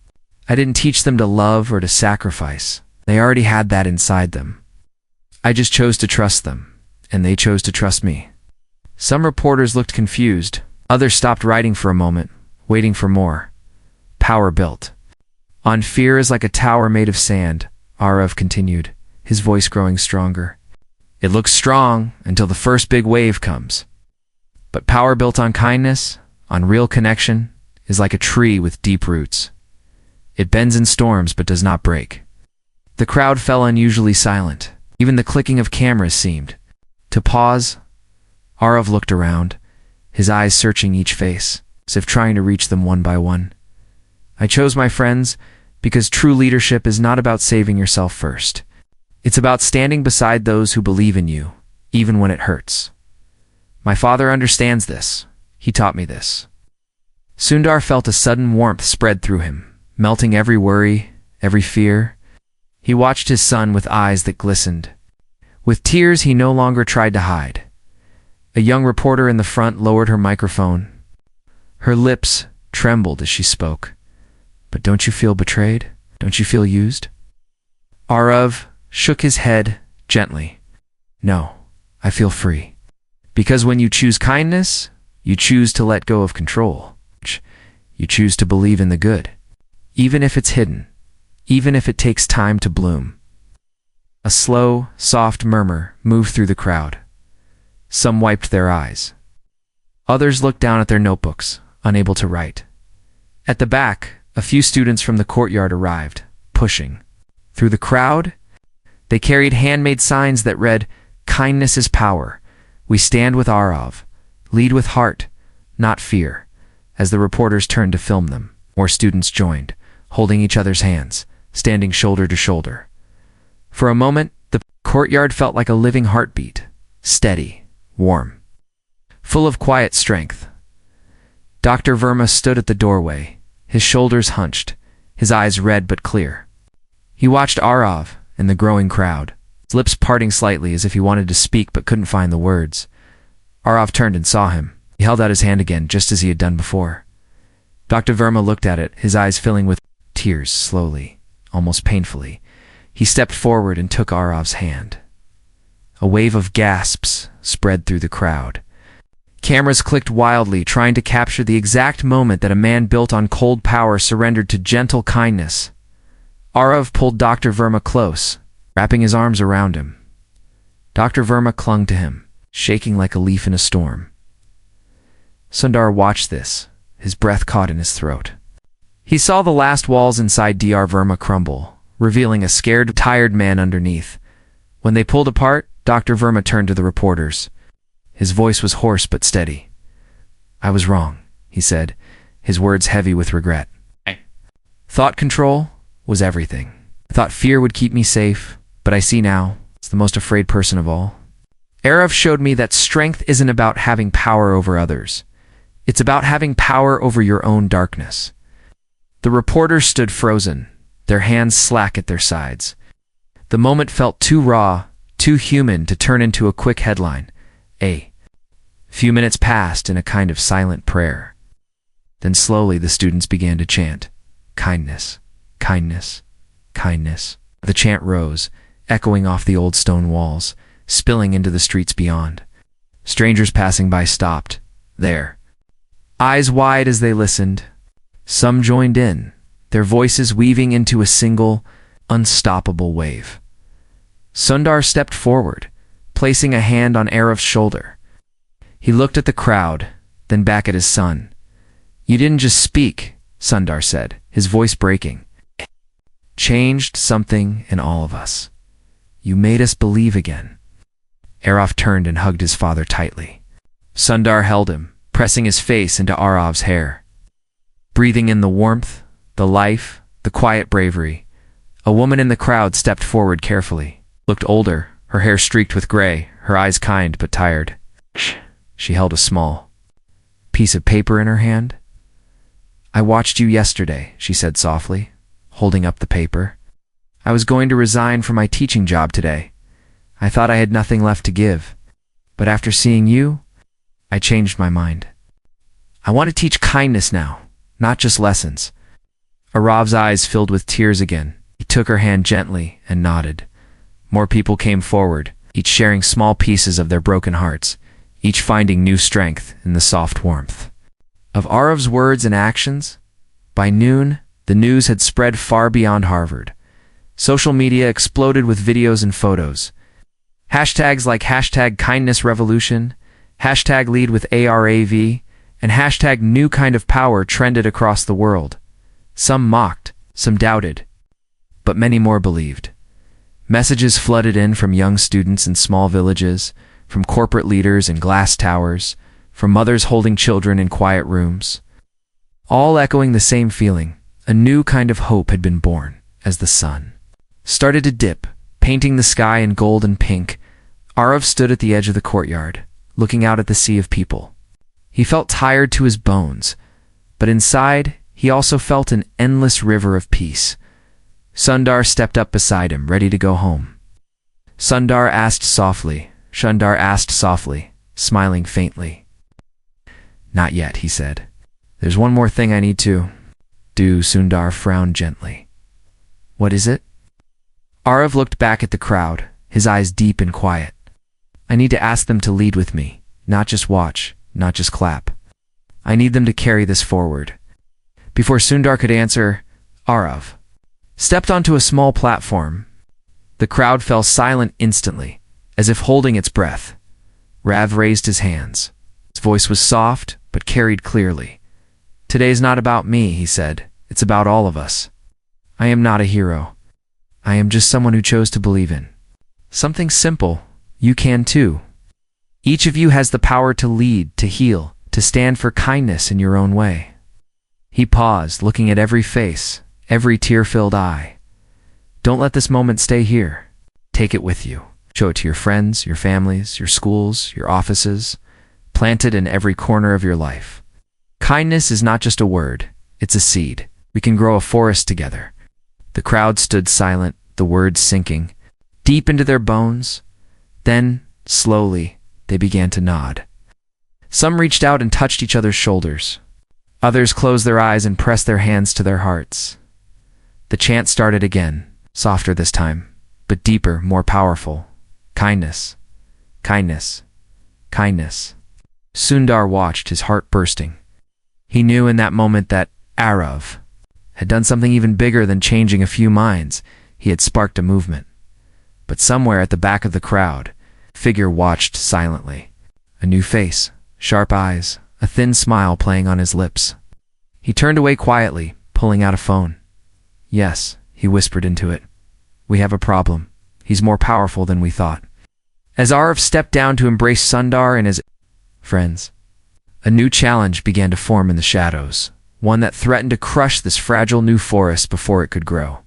"I didn't teach them to love or to sacrifice. They already had that inside them. I just chose to trust them, and they chose to trust me." Some reporters looked confused. Others stopped writing for a moment, waiting for more. Power built. "On fear is like a tower made of sand," Arav continued, his voice growing stronger. "It looks strong until the first big wave comes. But power built on kindness, on real connection, is like a tree with deep roots. It bends in storms but does not break." The crowd fell unusually silent. Even the clicking of cameras seemed to pause. Arav looked around, his eyes searching each face, as if trying to reach them one by one. "I chose my friends because true leadership is not about saving yourself first. It's about standing beside those who believe in you, even when it hurts. My father understands this. He taught me this." Sundar felt a sudden warmth spread through him, melting every worry, every fear. He watched his son with eyes that glistened. With tears he no longer tried to hide. A young reporter in the front lowered her microphone. Her lips trembled as she spoke. "But don't you feel betrayed? Don't you feel used?" Arav shook his head gently. "No, I feel free. Because when you choose kindness, you choose to let go of control. You choose to believe in the good, even if it's hidden, even if it takes time to bloom." A slow, soft murmur moved through the crowd. Some wiped their eyes. Others looked down at their notebooks, unable to write. At the back, a few students from the courtyard arrived, pushing. Through the crowd, they carried handmade signs that read, "Kindness is power. We stand with Arav. Lead with heart, not fear." As the reporters turned to film them, more students joined, holding each other's hands, standing shoulder to shoulder. For a moment, the courtyard felt like a living heartbeat, steady, warm, full of quiet strength. Dr. Verma stood at the doorway, his shoulders hunched, his eyes red but clear. He watched Arav and the growing crowd, his lips parting slightly as if he wanted to speak but couldn't find the words. Arav turned and saw him. He held out his hand again, just as he had done before. Dr. Verma looked at it, his eyes filling with tears slowly, almost painfully. He stepped forward and took Arav's hand. A wave of gasps spread through the crowd. Cameras clicked wildly, trying to capture the exact moment that a man built on cold power surrendered to gentle kindness. Arav pulled Dr. Verma close, wrapping his arms around him. Dr. Verma clung to him, shaking like a leaf in a storm. Sundar watched this, his breath caught in his throat. He saw the last walls inside Dr. Verma crumble, revealing a scared, tired man underneath. When they pulled apart, Dr. Verma turned to the reporters. His voice was hoarse but steady. "I was wrong," he said, his words heavy with regret. "Thought control was everything. I thought fear would keep me safe, but I see now it's the most afraid person of all. Arav showed me that strength isn't about having power over others. It's about having power over your own darkness." The reporters stood frozen, their hands slack at their sides. The moment felt too raw, too human to turn into a quick headline. A few minutes passed in a kind of silent prayer. Then slowly the students began to chant, "Kindness, kindness, kindness." The chant rose, echoing off the old stone walls, spilling into the streets beyond. Strangers passing by stopped, there, eyes wide as they listened. Some joined in, their voices weaving into a single, unstoppable wave. Sundar stepped forward, placing a hand on Arav's shoulder. He looked at the crowd, then back at his son. "You didn't just speak," Sundar said, his voice breaking. "Changed something in all of us. You made us believe again." Arav turned and hugged his father tightly. Sundar held him, pressing his face into Arav's hair. Breathing in the warmth, the life, the quiet bravery, a woman in the crowd stepped forward carefully, looked older, her hair streaked with gray, her eyes kind but tired. She held a small piece of paper in her hand. "I watched you yesterday," she said softly, holding up the paper. "I was going to resign from my teaching job today. I thought I had nothing left to give. But after seeing you, I changed my mind. I want to teach kindness now, not just lessons." Arav's eyes filled with tears again. He took her hand gently and nodded. More people came forward, each sharing small pieces of their broken hearts, each finding new strength in the soft warmth of Arav's words and actions. By noon, the news had spread far beyond Harvard. Social media exploded with videos and photos. Hashtags like #KindnessRevolution, #LeadWithArav, and #NewKindOfPower trended across the world. Some mocked, some doubted, but many more believed. Messages flooded in from young students in small villages, from corporate leaders in glass towers, from mothers holding children in quiet rooms. All echoing the same feeling: a new kind of hope had been born as the sun started to dip, painting the sky in gold and pink. Arav stood at the edge of the courtyard, looking out at the sea of people. He felt tired to his bones, but inside he also felt an endless river of peace. Sundar stepped up beside him, ready to go home. Sundar asked softly, smiling faintly. "Not yet," he said. "There's one more thing I need to do." Sundar frowned gently. "What is it?" Arav looked back at the crowd, his eyes deep and quiet. "I need to ask them to lead with me, not just watch, not just clap. I need them to carry this forward." Before Sundar could answer, Arav stepped onto a small platform. The crowd fell silent instantly, as if holding its breath. Rav raised his hands. His voice was soft, but carried clearly. "Today's not about me," he said. "It's about all of us. I am not a hero. I am just someone who chose to believe in something simple. You can too. Each of you has the power to lead, to heal, to stand for kindness in your own way." He paused, looking at every face, every tear-filled eye. Don't let this moment stay here. Take it with you. Show it to your friends, your families, your schools, your offices. Plant it in every corner of your life. Kindness is not just a word, it's a seed. We can grow a forest together. The crowd stood silent, the words sinking deep into their bones. Then, slowly, they began to nod. Some reached out and touched each other's shoulders. Others closed their eyes and pressed their hands to their hearts. The chant started again, softer this time, but deeper, more powerful. Kindness, kindness, kindness. Sundar watched, his heart bursting. He knew in that moment that Arav had done something even bigger than changing a few minds. He had sparked a movement. But somewhere at the back of the crowd, a figure watched silently. A new face, sharp eyes, a thin smile playing on his lips. He turned away quietly, pulling out a phone. Yes, he whispered into it. We have a problem. He's more powerful than we thought. As Arav stepped down to embrace Sundar and his friends, a new challenge began to form in the shadows, one that threatened to crush this fragile new forest before it could grow.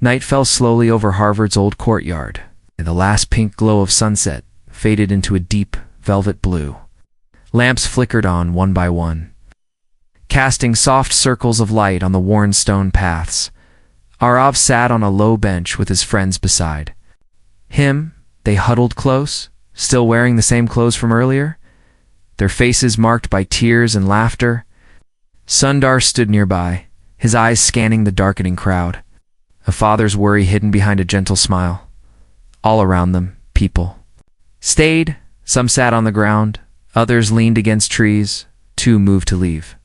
Night fell slowly over Harvard's old courtyard, and the last pink glow of sunset faded into a deep velvet blue. Lamps flickered on one by one, casting soft circles of light on the worn stone paths. Arav sat on a low bench with his friends beside him. They huddled close, still wearing the same clothes from earlier, their faces marked by tears and laughter. Sundar stood nearby, his eyes scanning the darkening crowd, a father's worry hidden behind a gentle smile. All around them, people stayed. Some sat on the ground, others leaned against trees, two moved to leave.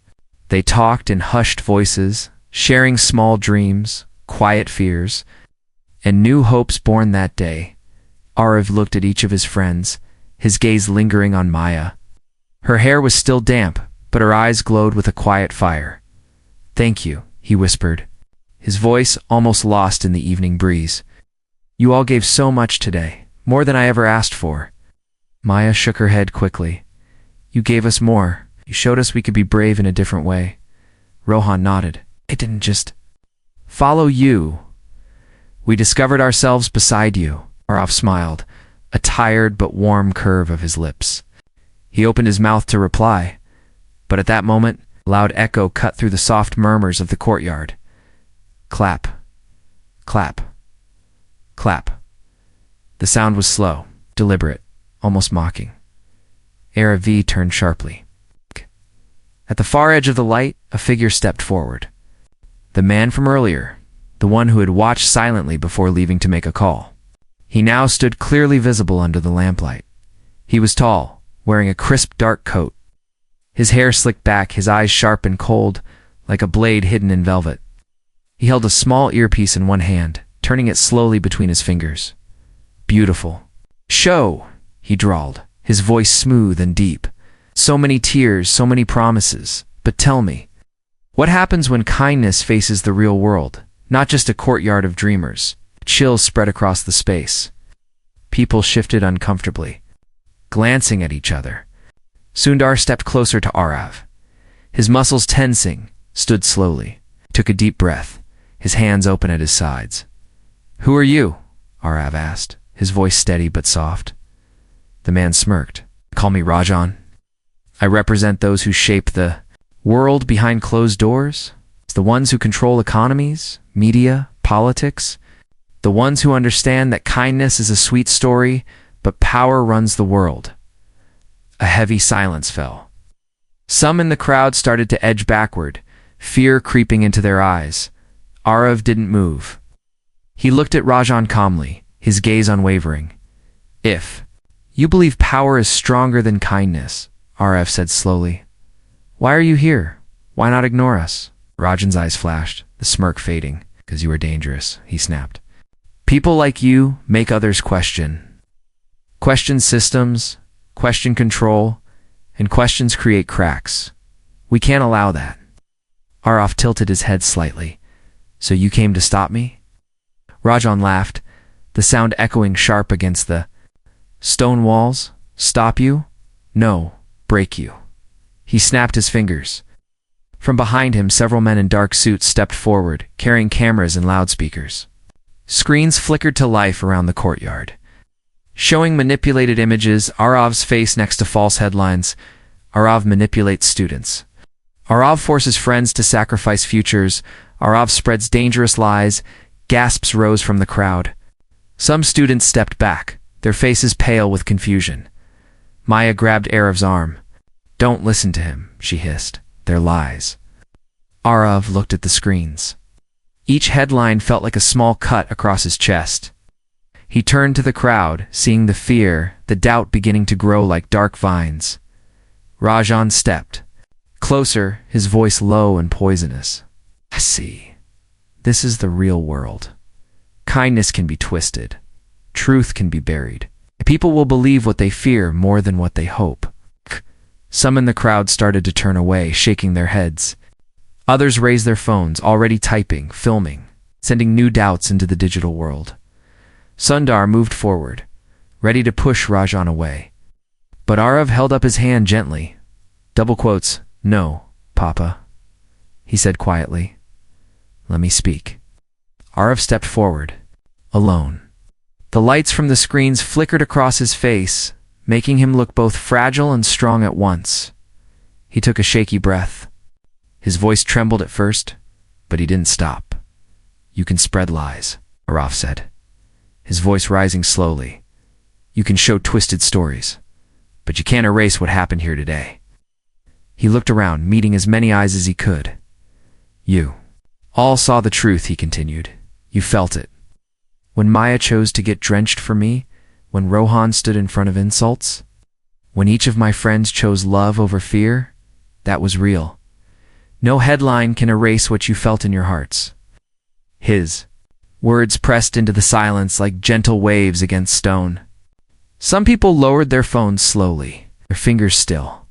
They talked in hushed voices, sharing small dreams, quiet fears, and new hopes born that day. Arav looked at each of his friends, his gaze lingering on Maya. Her hair was still damp, but her eyes glowed with a quiet fire. Thank you, he whispered, his voice almost lost in the evening breeze. You all gave so much today, more than I ever asked for. Maya shook her head quickly. You gave us more. You showed us we could be brave in a different way. Rohan nodded. I didn't just follow you. We discovered ourselves beside you. Arav smiled, a tired but warm curve of his lips. He opened his mouth to reply, but at that moment, a loud echo cut through the soft murmurs of the courtyard. Clap, clap, clap. The sound was slow, deliberate, almost mocking. Arav turned sharply. At the far edge of the light, a figure stepped forward. The man from earlier, the one who had watched silently before leaving to make a call. He now stood clearly visible under the lamplight. He was tall, wearing a crisp dark coat. His hair slicked back, his eyes sharp and cold, like a blade hidden in velvet. He held a small earpiece in one hand, turning it slowly between his fingers. Beautiful. Show, he drawled, his voice smooth and deep. So many tears, so many promises. But tell me, what happens when kindness faces the real world, not just a courtyard of dreamers? Chills spread across the space. People shifted uncomfortably, glancing at each other. Sundar stepped closer to Arav. His muscles tensing, stood slowly, took a deep breath, his hands open at his sides. Who are you? Arav asked, his voice steady but soft. The man smirked. Call me Rajan. I represent those who shape the world behind closed doors, the ones who control economies, media, politics, the ones who understand that kindness is a sweet story, but power runs the world. A heavy silence fell. Some in the crowd started to edge backward, fear creeping into their eyes. Arav didn't move. He looked at Rajan calmly, his gaze unwavering. If you believe power is stronger than kindness, Arav said slowly, why are you here? Why not ignore us? Rajan's eyes flashed, the smirk fading. Because you are dangerous, he snapped. People like you make others question. Question systems, question control, and questions create cracks. We can't allow that. Arav tilted his head slightly. So you came to stop me? Rajan laughed, the sound echoing sharp against the stone walls. Stop you? No, break you. He snapped his fingers. From behind him, several men in dark suits stepped forward, carrying cameras and loudspeakers. Screens flickered to life around the courtyard, showing manipulated images. Arav's face next to false headlines. Arav manipulates students. Arav forces friends to sacrifice futures. Arav spreads dangerous lies. Gasps rose from the crowd. Some students stepped back, their faces pale with confusion. Maya grabbed Arav's arm. Don't listen to him, she hissed. They're lies. Arav looked at the screens. Each headline felt like a small cut across his chest. He turned to the crowd, seeing the fear, the doubt beginning to grow like dark vines. Rajan stepped closer, his voice low and poisonous. I see. This is the real world. Kindness can be twisted. Truth can be buried. People will believe what they fear more than what they hope. Some in the crowd started to turn away, shaking their heads. Others raised their phones, already typing, filming, sending new doubts into the digital world. Sundar moved forward, ready to push Rajan away. But Arav held up his hand gently. Double quotes, "No, Papa," he said quietly. "Let me speak." Arav stepped forward, alone. The lights from the screens flickered across his face, making him look both fragile and strong at once. He took a shaky breath. His voice trembled at first, but he didn't stop. "You can spread lies," Arav said, his voice rising slowly. "You can show twisted stories, but you can't erase what happened here today." He looked around, meeting as many eyes as he could. "You all saw the truth," he continued. "You felt it. When Maya chose to get drenched for me, when Rohan stood in front of insults, when each of my friends chose love over fear, that was real. No headline can erase what you felt in your hearts." His words pressed into the silence like gentle waves against stone. Some people lowered their phones slowly, their fingers still.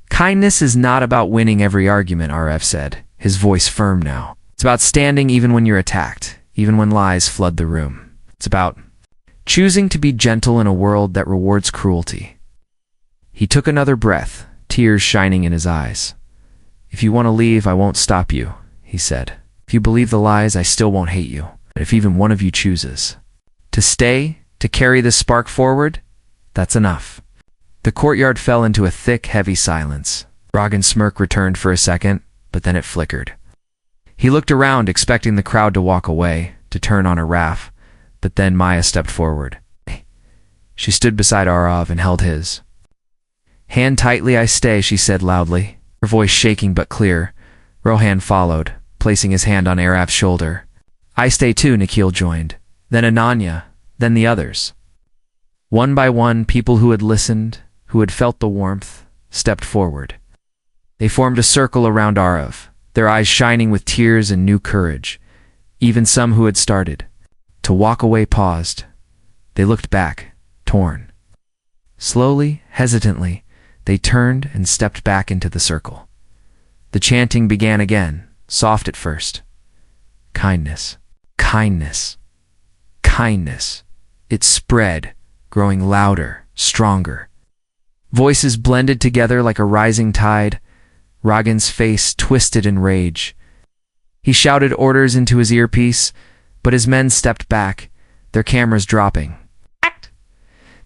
"Kindness is not about winning every argument," RF said, his voice firm now. "It's about standing even when you're attacked, even when lies flood the room. It's about choosing to be gentle in a world that rewards cruelty." He took another breath, tears shining in his eyes. "If you want to leave, I won't stop you," he said. "If you believe the lies, I still won't hate you. But if even one of you chooses to stay, to carry this spark forward, that's enough." The courtyard fell into a thick, heavy silence. Ragan's smirk returned for a second, but then it flickered. He looked around, expecting the crowd to walk away, to turn on Araf, but then Maya stepped forward. She stood beside Arav and held his hand tightly. "I stay," she said loudly, her voice shaking but clear. Rohan followed, placing his hand on Arav's shoulder. "I stay too," Nikhil joined. Then Ananya, then the others. One by one, people who had listened, who had felt the warmth, stepped forward. They formed a circle around Arav, their eyes shining with tears and new courage. Even some who had started to walk away paused. They looked back, torn. Slowly, hesitantly, they turned and stepped back into the circle. The chanting began again, soft at first. "Kindness, kindness, kindness." It spread, growing louder, stronger. Voices blended together like a rising tide. Ragan's face twisted in rage. He shouted orders into his earpiece, but his men stepped back, their cameras dropping. Act!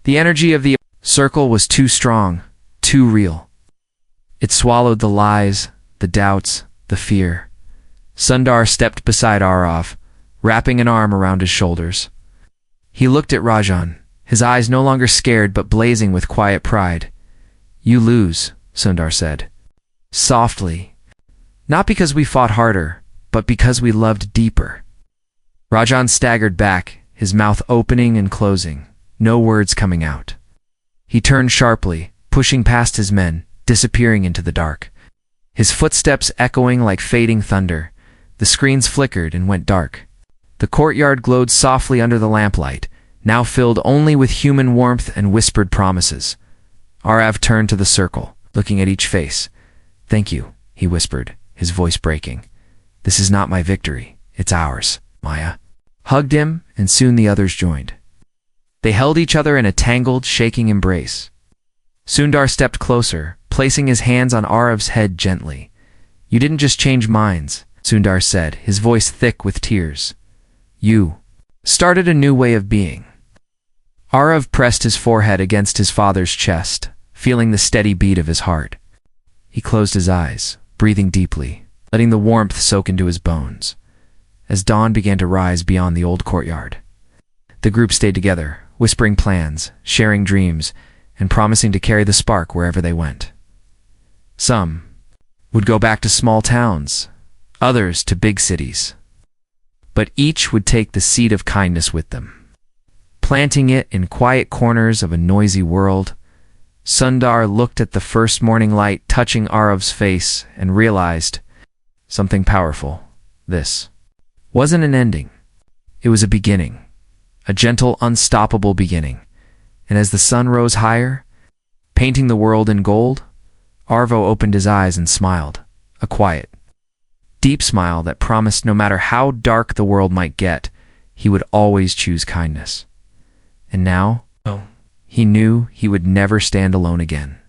The energy of the circle was too strong, too real. It swallowed the lies, the doubts, the fear. Sundar stepped beside Arav, wrapping an arm around his shoulders. He looked at Rajan, his eyes no longer scared but blazing with quiet pride. "You lose," Sundar said, softly. "Not because we fought harder, but because we loved deeper." Rajan staggered back, his mouth opening and closing, no words coming out. He turned sharply, pushing past his men, disappearing into the dark. His footsteps echoing like fading thunder. The screens flickered and went dark. The courtyard glowed softly under the lamplight, now filled only with human warmth and whispered promises. Arav turned to the circle, looking at each face. "Thank you," he whispered, his voice breaking. "This is not my victory, it's ours." Maya hugged him, and soon the others joined. They held each other in a tangled, shaking embrace. Sundar stepped closer, placing his hands on Arav's head gently. "You didn't just change minds," Sundar said, his voice thick with tears. "You started a new way of being." Arav pressed his forehead against his father's chest, feeling the steady beat of his heart. He closed his eyes, breathing deeply, letting the warmth soak into his bones. As dawn began to rise beyond the old courtyard, the group stayed together, whispering plans, sharing dreams, and promising to carry the spark wherever they went. Some would go back to small towns, others to big cities. But each would take the seed of kindness with them, planting it in quiet corners of a noisy world. Sundar looked at the first morning light touching Arav's face and realized something powerful. This wasn't an ending. It was a beginning, a gentle, unstoppable beginning. And as the sun rose higher, painting the world in gold, Arvo opened his eyes and smiled, a quiet deep smile that promised no matter how dark the world might get, he would always choose kindness. And now, he knew he would never stand alone again.